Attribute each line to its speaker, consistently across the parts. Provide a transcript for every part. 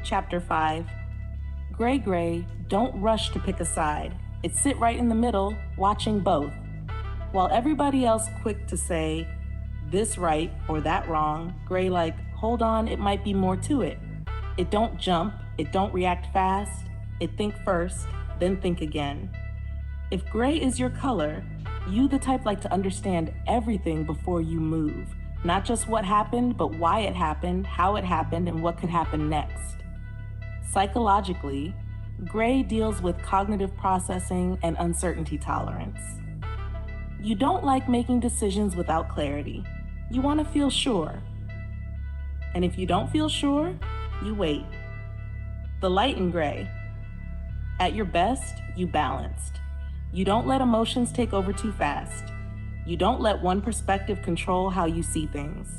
Speaker 1: Chapter 5. Gray, don't rush to pick a side. It's sit right in the middle, watching both. While everybody else quick to say, this right or that wrong, Gray like, hold on, it might be more to it. It don't jump, it don't react fast, it think first, then think again. If gray is your color, you the type like to understand everything before you move. Not just what happened, but why it happened, how it happened, and what could happen next. Psychologically, gray deals with cognitive processing and uncertainty tolerance. You don't like making decisions without clarity. You want to feel sure. And if you don't feel sure, you wait. The light in gray. At your best, you balanced. You don't let emotions take over too fast. You don't let one perspective control how you see things.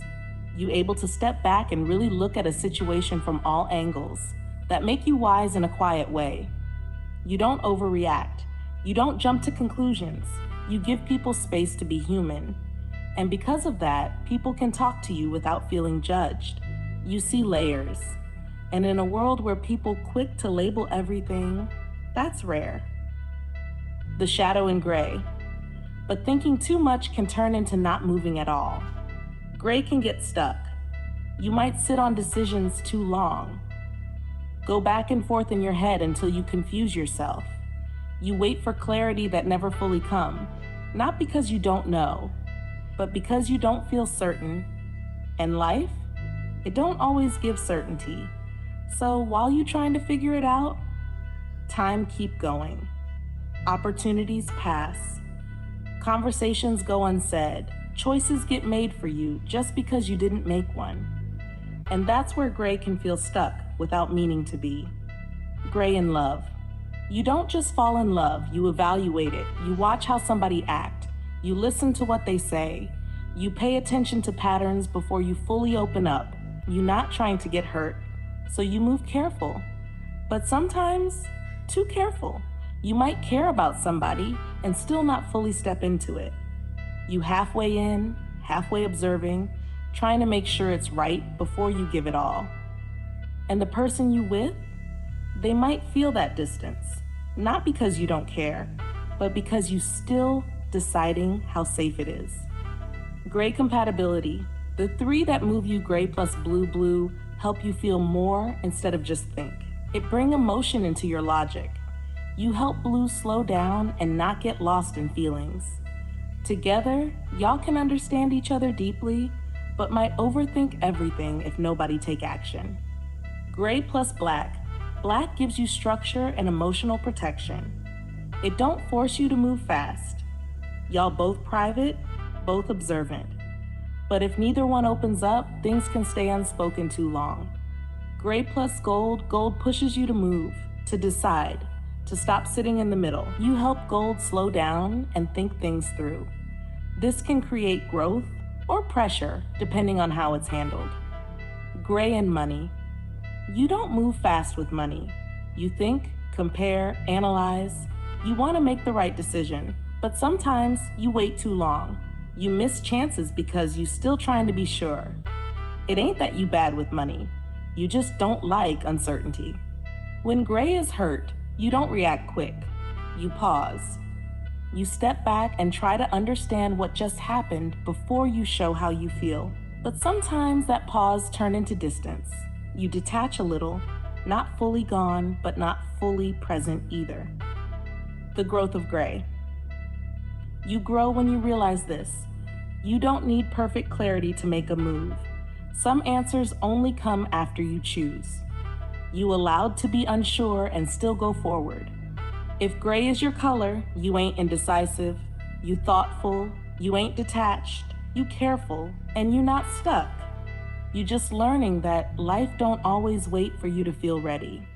Speaker 1: You able to step back and really look at a situation from all angles that make you wise in a quiet way. You don't overreact. You don't jump to conclusions. You give people space to be human. And because of that, people can talk to you without feeling judged. You see layers. And in a world where people quick to label everything, that's rare. The shadow in gray. But thinking too much can turn into not moving at all. Gray can get stuck. You might sit on decisions too long. Go back and forth in your head until you confuse yourself. You wait for clarity that never fully comes, not because you don't know, but because you don't feel certain. And life, it don't always give certainty. So while you're trying to figure it out, time keep going. Opportunities pass. Conversations go unsaid. Choices get made for you just because you didn't make one. And that's where gray can feel stuck without meaning to be. Gray in love. You don't just fall in love, you evaluate it. You watch how somebody act. You listen to what they say. You pay attention to patterns before you fully open up. You're not trying to get hurt, so you move careful. But sometimes, too careful. You might care about somebody and still not fully step into it. You halfway in, halfway observing, trying to make sure it's right before you give it all. And the person you with, they might feel that distance, not because you don't care, but because you still deciding how safe it is. Gray compatibility. The three that move you gray plus blue help you feel more instead of just think. It bring emotion into your logic. You help blue slow down and not get lost in feelings. Together, y'all can understand each other deeply, but might overthink everything if nobody take action. Gray plus black. Black gives you structure and emotional protection. It don't force you to move fast. Y'all both private, both observant. But if neither one opens up, things can stay unspoken too long. Gray plus gold. Gold pushes you to move, to decide, to stop sitting in the middle. You help gold slow down and think things through. This can create growth or pressure, depending on how it's handled. Gray and money. You don't move fast with money. You think, compare, analyze. You want to make the right decision, but sometimes you wait too long. You miss chances because you're still trying to be sure. It ain't that you bad with money. You just don't like uncertainty. When gray is hurt, you don't react quick. You pause. You step back and try to understand what just happened before you show how you feel. But sometimes that pause turns into distance. You detach a little, not fully gone, but not fully present either. The growth of gray. You grow when you realize this. You don't need perfect clarity to make a move. Some answers only come after you choose. You allowed to be unsure and still go forward. If gray is your color, you ain't indecisive, you thoughtful, you ain't detached, you careful, and you not stuck. You just learning that life don't always wait for you to feel ready.